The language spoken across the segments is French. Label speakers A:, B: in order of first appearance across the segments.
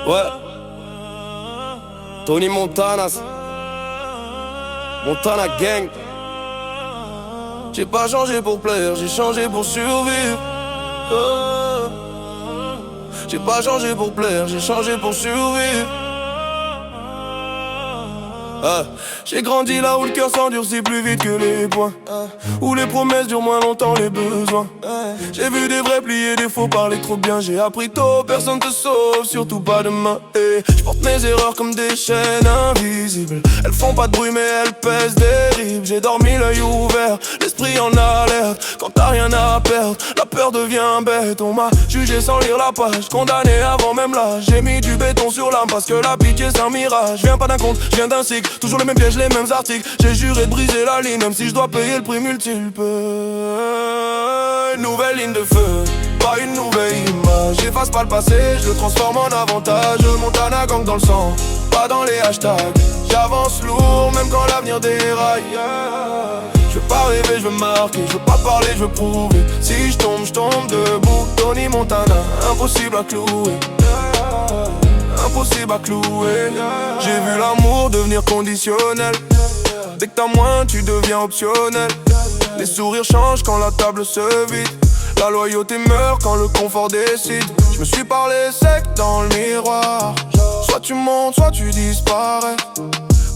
A: Ouais, Tony Montana, Montana Gang. J'ai pas changé pour plaire, j'ai changé pour survivre. Oh. J'ai pas changé pour plaire, j'ai changé pour survivre. J'ai grandi là où le cœur s'endurcit plus vite que les poings, où les promesses durent moins longtemps les besoins. J'ai vu des vrais plier des faux parler trop bien. J'ai appris tôt, personne te sauve, surtout pas demain. Je porte mes erreurs comme des chaînes invisibles. Elles font pas de bruit mais elles pèsent des ribes. J'ai dormi l'œil ouvert, l'esprit en alerte. Quand t'as rien à perdre, la peur devient bête. On m'a jugé sans lire la page, condamné avant même l'âge. J'ai mis du béton sur l'âme parce que la pitié c'est un mirage. Je viens pas d'un conte, je viens d'un cycle. Toujours les mêmes pièges, les mêmes articles. J'ai juré de briser la ligne, même si je dois payer le prix multiple. Une nouvelle ligne de feu, pas une nouvelle image. J'efface pas le passé, je le transforme en avantage. Montana gang dans le sang, pas dans les hashtags. J'avance lourd, même quand l'avenir déraille. Je veux pas rêver, je veux marquer. Je veux pas parler, je veux prouver. Si je tombe debout. Tony Montana, impossible à clouer. Impossible à clouer. J'ai vu l'amour devenir conditionnel. Dès que t'as moins, tu deviens optionnel. Les sourires changent quand la table se vide. La loyauté meurt quand le confort décide. Je me suis parlé sec dans le miroir. Soit tu montes, soit tu disparais.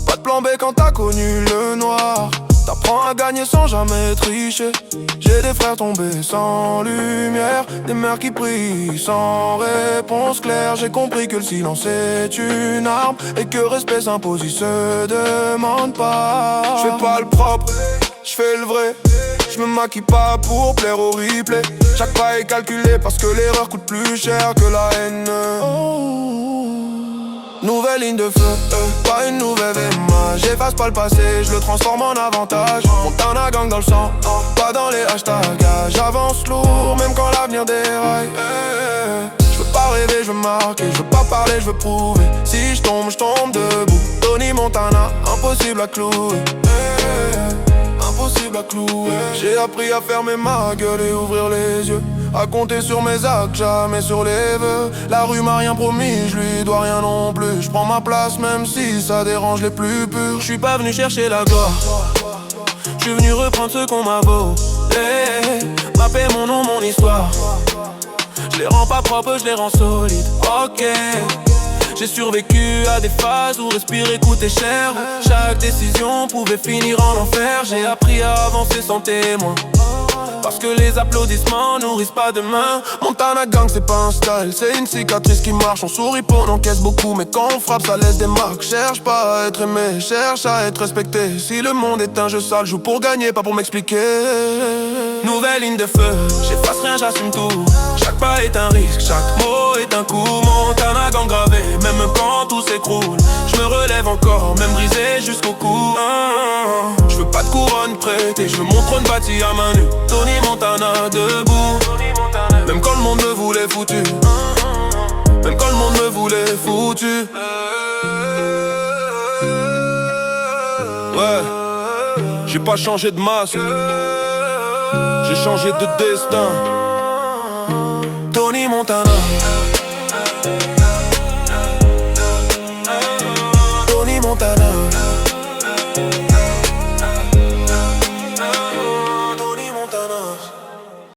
A: Pas de plan B quand t'as connu le noir. T'apprends à gagner sans jamais tricher. J'ai des frères tombés sans lumière, des mères qui prient sans réponse claire. J'ai compris que le silence est une arme et que respect s'impose, il se demande pas. Je fais pas le propre, je fais le vrai. Je me maquille pas pour plaire au replay. Chaque pas est calculé parce que l'erreur coûte plus cher que la haine. Nouvelle ligne de feu, pas une nouvelle image. J'efface pas le passé, je le transforme en avantage. Montana gang dans le sang, pas dans les hashtags. J'avance lourd, même quand l'avenir déraille. Je veux pas rêver, je veux marquer. Je veux pas parler, je veux prouver. Si je tombe debout. Tony Montana, impossible à clouer. Impossible à clouer. J'ai appris à fermer ma gueule et ouvrir les yeux. À compter sur mes actes, jamais sur les vœux. La rue m'a rien promis, je lui dois rien non plus. Je prends ma place même si ça dérange les plus purs. Je suis pas venu chercher la gloire, je suis venu reprendre ce qu'on m'a volé. Ma paix, mon nom, mon histoire. Je les rends pas propres, je les rends solides. Ok. J'ai survécu à des phases où respirer coûtait cher. Chaque décision pouvait finir en enfer. J'ai appris à avancer sans témoin, parce que les applaudissements nourrissent pas demain. Montana gang c'est pas un style, c'est une cicatrice qui marche. On sourit pour, on encaisse beaucoup, mais quand on frappe ça laisse des marques. Cherche pas à être aimé, cherche à être respecté. Si le monde est un jeu sale, joue pour gagner, pas pour m'expliquer. Nouvelle ligne de feu, j'efface rien, j'assume tout. Chaque pas est un risque, chaque mot est un coup. Montana gang gravé, même quand tout s'écroule. Je me relève encore, même brisé jusqu'au cou. Je veux pas de couronne prêtée, je veux mon trône bâti à main nue. Tony Montana debout, même quand le monde me voulait foutu. Même quand le monde me voulait foutu. Ouais, j'ai pas changé de masque, j'ai changé de destin. Tony Montana.